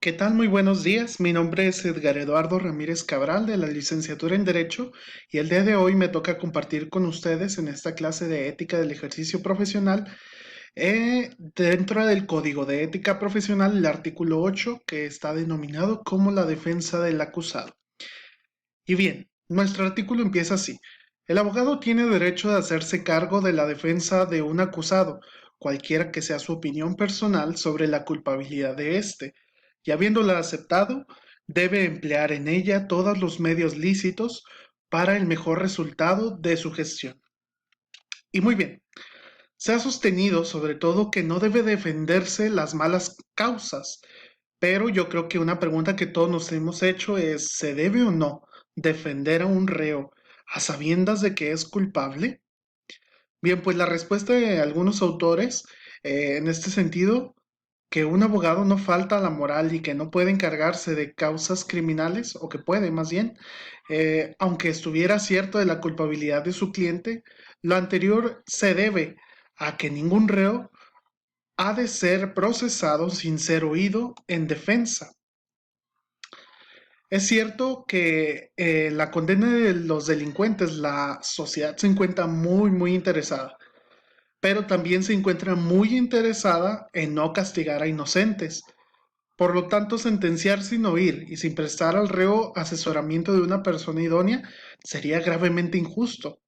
¿Qué tal? Muy buenos días. Mi nombre es Edgar Eduardo Ramírez Cabral de la licenciatura en Derecho y el día de hoy me toca compartir con ustedes en esta clase de ética del ejercicio profesional dentro del Código de Ética Profesional el artículo 8 que está denominado como la defensa del acusado. Y bien, nuestro artículo empieza así. El abogado tiene derecho de hacerse cargo de la defensa de un acusado, cualquiera que sea su opinión personal sobre la culpabilidad de éste, y habiéndola aceptado, debe emplear en ella todos los medios lícitos para el mejor resultado de su gestión. Y muy bien, se ha sostenido sobre todo que no debe defenderse las malas causas, pero yo creo que una pregunta que todos nos hemos hecho es, ¿se debe o no defender a un reo a sabiendas de que es culpable? Bien, pues la respuesta de algunos autores en este sentido, que un abogado no falta a la moral y que no puede encargarse de causas criminales, o que puede más bien, aunque estuviera cierto de la culpabilidad de su cliente, lo anterior se debe a que ningún reo ha de ser procesado sin ser oído en defensa. Es cierto que la condena de los delincuentes, la sociedad se encuentra muy interesada, pero también se encuentra muy interesada en no castigar a inocentes. Por lo tanto, sentenciar sin oír y sin prestar al reo asesoramiento de una persona idónea sería gravemente injusto.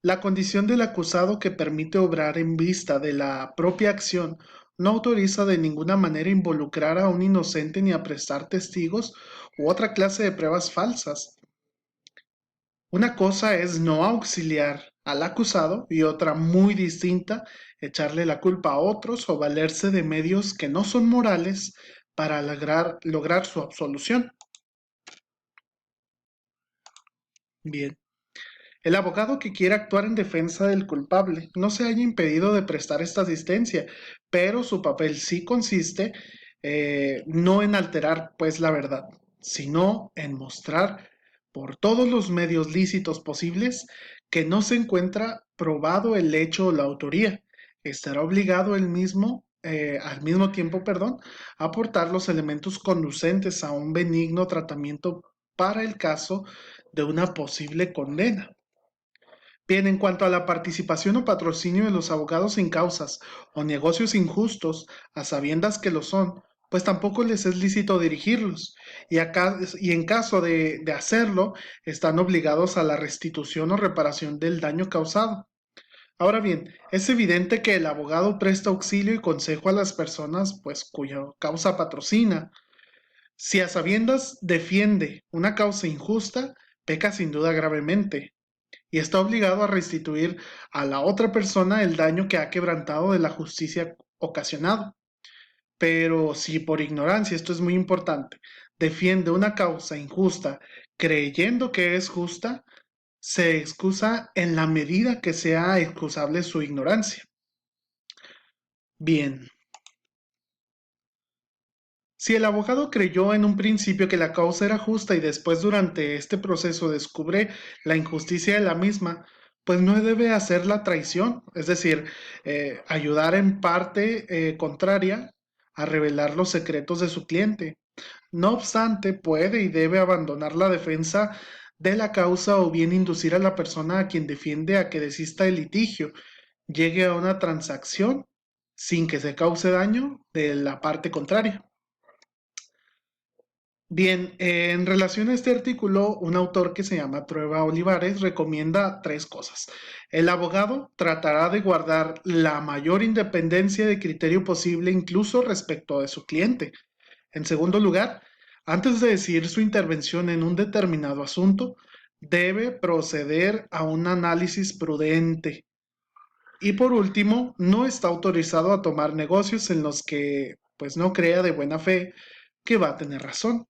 La condición del acusado que permite obrar en vista de la propia acción no autoriza de ninguna manera involucrar a un inocente ni a prestar testigos u otra clase de pruebas falsas. Una cosa es no auxiliar al acusado y otra muy distinta, echarle la culpa a otros o valerse de medios que no son morales para lograr su absolución. Bien. El abogado que quiera actuar en defensa del culpable no se haya impedido de prestar esta asistencia, pero su papel sí consiste no en alterar pues la verdad, sino en mostrar por todos los medios lícitos posibles que no se encuentra probado el hecho o la autoría. Estará obligado él mismo, al mismo tiempo, perdón, a aportar los elementos conducentes a un benigno tratamiento para el caso de una posible condena. Bien, en cuanto a la participación o patrocinio de los abogados en causas o negocios injustos, a sabiendas que lo son, pues tampoco les es lícito dirigirlos, y en caso de hacerlo, están obligados a la restitución o reparación del daño causado. Ahora bien, es evidente que el abogado presta auxilio y consejo a las personas, pues cuya causa patrocina. Si a sabiendas defiende una causa injusta, peca sin duda gravemente y está obligado a restituir a la otra persona el daño que ha quebrantado de la justicia ocasionado. Pero si por ignorancia, esto es muy importante, defiende una causa injusta creyendo que es justa, se excusa en la medida que sea excusable su ignorancia. Bien, si el abogado creyó en un principio que la causa era justa y después durante este proceso descubre la injusticia de la misma, pues no debe hacer la traición, es decir, ayudar en parte contraria a revelar los secretos de su cliente. No obstante, puede y debe abandonar la defensa de la causa o bien inducir a la persona a quien defiende a que desista del litigio, llegue a una transacción sin que se cause daño de la parte contraria. Bien, en relación a este artículo, un autor que se llama Trueba Olivares recomienda tres cosas. El abogado tratará de guardar la mayor independencia de criterio posible, incluso respecto de su cliente. En segundo lugar, antes de decidir su intervención en un determinado asunto, debe proceder a un análisis prudente. Y por último, no está autorizado a tomar negocios en los que pues no crea de buena fe que va a tener razón.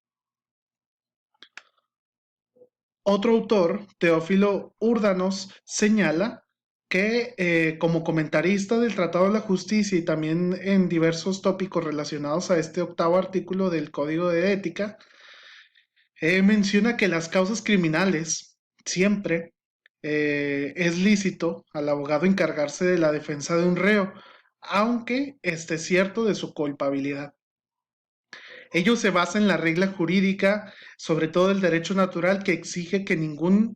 Otro autor, Teófilo Urdanos, señala que como comentarista del Tratado de la Justicia y también en diversos tópicos relacionados a este octavo artículo del Código de Ética, menciona que las causas criminales siempre es lícito al abogado encargarse de la defensa de un reo, aunque esté cierto de su culpabilidad. Ello se basa en la regla jurídica, sobre todo el derecho natural, que exige que ningún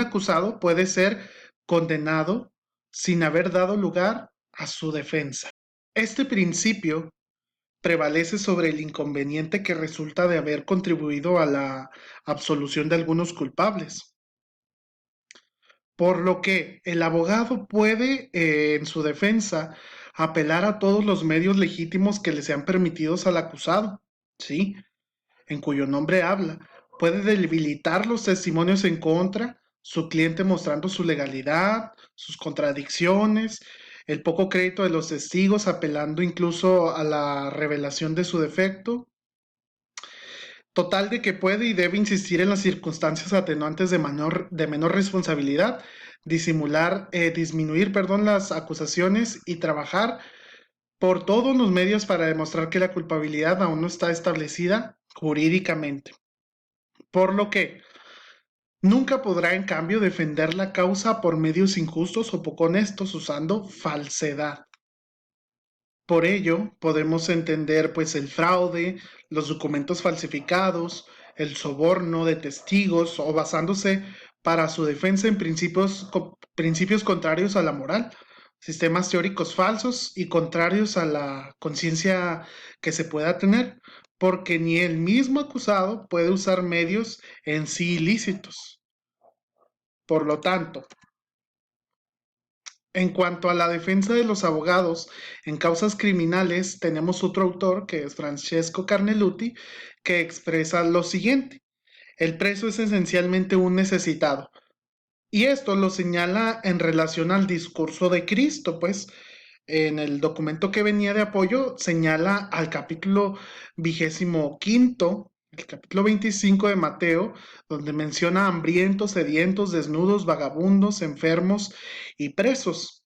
acusado puede ser condenado sin haber dado lugar a su defensa. Este principio prevalece sobre el inconveniente que resulta de haber contribuido a la absolución de algunos culpables. Por lo que el abogado puede, en su defensa, apelar a todos los medios legítimos que le sean permitidos al acusado, ¿sí? En cuyo nombre habla. Puede debilitar los testimonios en contra, su cliente mostrando su legalidad, sus contradicciones, el poco crédito de los testigos, apelando incluso a la revelación de su defecto. Total de que puede y debe insistir en las circunstancias atenuantes de menor responsabilidad, disminuir, perdón, las acusaciones y trabajar por todos los medios para demostrar que la culpabilidad aún no está establecida jurídicamente. Por lo que nunca podrá, en cambio, defender la causa por medios injustos o poco honestos usando falsedad. Por ello, podemos entender pues el fraude, los documentos falsificados, el soborno de testigos o basándose para su defensa en principios contrarios a la moral, sistemas teóricos falsos y contrarios a la conciencia que se pueda tener, porque ni el mismo acusado puede usar medios en sí ilícitos. Por lo tanto, en cuanto a la defensa de los abogados en causas criminales, tenemos otro autor, que es Francesco Carneluti, que expresa lo siguiente: el preso es esencialmente un necesitado. Y esto lo señala en relación al discurso de Cristo, pues en el documento que venía de apoyo señala al capítulo 25, el capítulo 25 de Mateo, donde menciona hambrientos, sedientos, desnudos, vagabundos, enfermos y presos.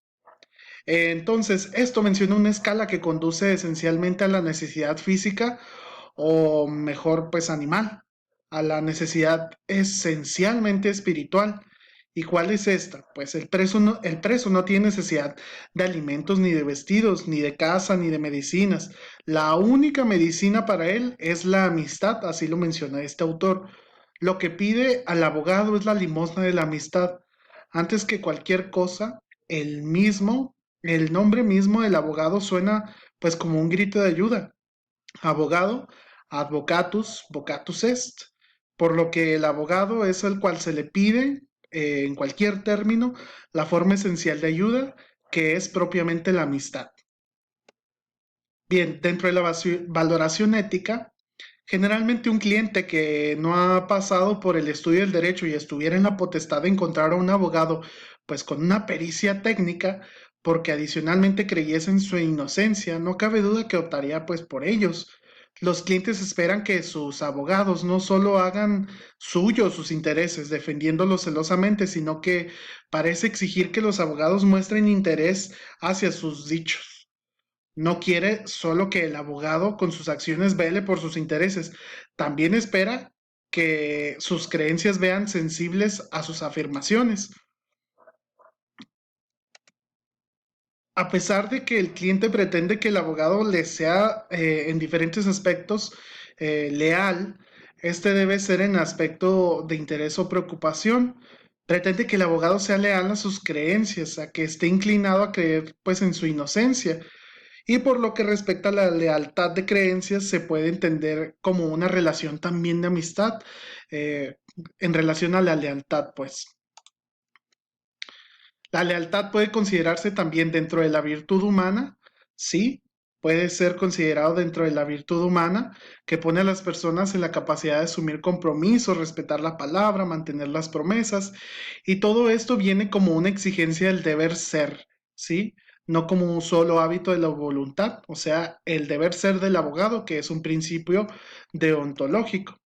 Entonces, esto menciona una escala que conduce esencialmente a la necesidad física, o mejor, pues animal, a la necesidad esencialmente espiritual. ¿Y cuál es esta? Pues el preso no tiene necesidad de alimentos, ni de vestidos, ni de casa, ni de medicinas. La única medicina para él es la amistad, así lo menciona este autor. Lo que pide al abogado es la limosna de la amistad. Antes que cualquier cosa, el nombre mismo del abogado suena pues como un grito de ayuda. Abogado, advocatus, vocatus est, por lo que el abogado es el cual se le pide, en cualquier término, la forma esencial de ayuda, que es propiamente la amistad. Bien, dentro de la valoración ética, generalmente un cliente que no ha pasado por el estudio del derecho y estuviera en la potestad de encontrar a un abogado, pues con una pericia técnica, porque adicionalmente creyese en su inocencia, no cabe duda que optaría pues por ellos. Los clientes esperan que sus abogados no solo hagan suyos sus intereses defendiéndolos celosamente, sino que parece exigir que los abogados muestren interés hacia sus dichos. No quiere solo que el abogado con sus acciones vele por sus intereses, también espera que sus creencias vean sensibles a sus afirmaciones. A pesar de que el cliente pretende que el abogado le sea, en diferentes aspectos, leal, este debe ser en aspecto de interés o preocupación. Pretende que el abogado sea leal a sus creencias, a que esté inclinado a creer pues en su inocencia. Y por lo que respecta a la lealtad de creencias, se puede entender como una relación también de amistad, eh, en relación a la lealtad, pues. La lealtad puede considerarse también dentro de la virtud humana, sí, puede ser considerado dentro de la virtud humana, que pone a las personas en la capacidad de asumir compromisos, respetar la palabra, mantener las promesas, y todo esto viene como una exigencia del deber ser, ¿sí? No como un solo hábito de la voluntad, o sea, el deber ser del abogado, que es un principio deontológico.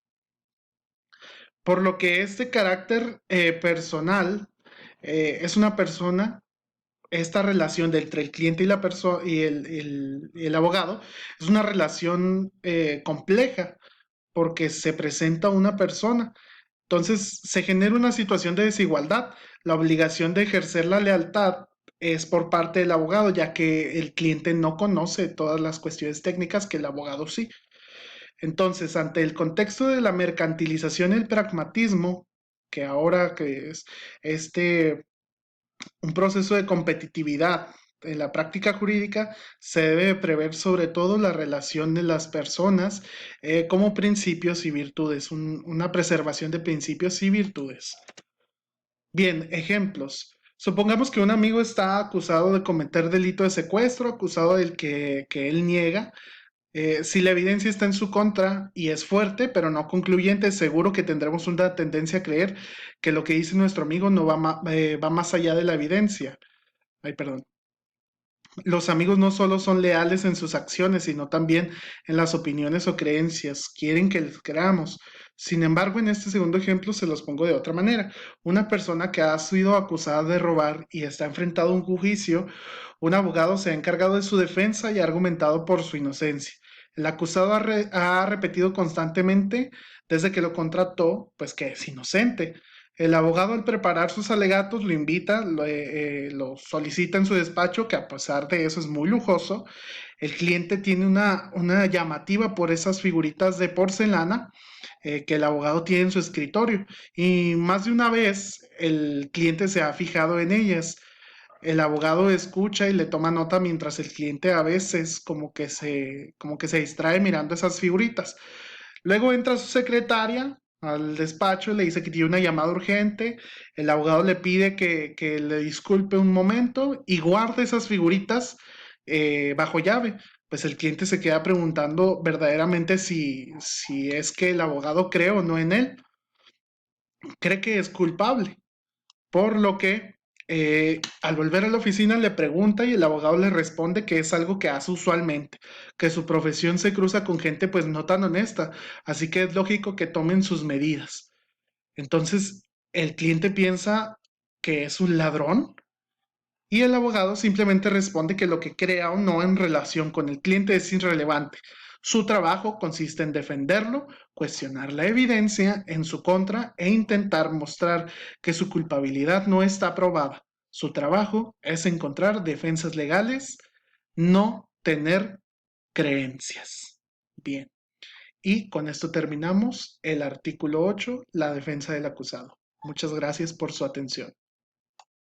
Por lo que este carácter personal es una persona, esta relación entre el cliente y la persona y el abogado es una relación compleja, porque se presenta una persona. Entonces se genera una situación de desigualdad. La obligación de ejercer la lealtad es por parte del abogado, ya que el cliente no conoce todas las cuestiones técnicas que el abogado sí. Entonces, ante el contexto de la mercantilización y el pragmatismo, que ahora que es este un proceso de competitividad en la práctica jurídica, se debe prever sobre todo la relación de las personas como principios y virtudes, una preservación de principios y virtudes. Bien, ejemplos. Supongamos que un amigo está acusado de cometer delito de secuestro, acusado del que él niega. Si la evidencia está en su contra y es fuerte, pero no concluyente, seguro que tendremos una tendencia a creer que lo que dice nuestro amigo no va más allá de la evidencia. Ay, perdón. Los amigos no solo son leales en sus acciones, sino también en las opiniones o creencias. Quieren que les creamos. Sin embargo, en este segundo ejemplo se los pongo de otra manera. Una persona que ha sido acusada de robar y está enfrentado a un juicio, un abogado se ha encargado de su defensa y ha argumentado por su inocencia. El acusado ha repetido constantemente desde que lo contrató, pues que es inocente. El abogado al preparar sus alegatos lo invita, lo solicita en su despacho, que a pesar de eso es muy lujoso. El cliente tiene una llamativa por esas figuritas de porcelana que el abogado tiene en su escritorio. Y más de una vez el cliente se ha fijado en ellas. El abogado escucha y le toma nota mientras el cliente a veces como que se distrae mirando esas figuritas. Luego entra su secretaria al despacho, le dice que tiene una llamada urgente, el abogado le pide que le disculpe un momento y guarde esas figuritas bajo llave. Pues el cliente se queda preguntando verdaderamente si es que el abogado cree o no en él, cree que es culpable. Por lo que al volver a la oficina le pregunta y el abogado le responde que es algo que hace usualmente, que su profesión se cruza con gente pues no tan honesta, así que es lógico que tomen sus medidas. Entonces el cliente piensa que es un ladrón y el abogado simplemente responde que lo que crea o no en relación con el cliente es irrelevante. Su trabajo consiste en defenderlo, cuestionar la evidencia en su contra e intentar mostrar que su culpabilidad no está probada. Su trabajo es encontrar defensas legales, no tener creencias. Bien, y con esto terminamos el artículo 8, la defensa del acusado. Muchas gracias por su atención.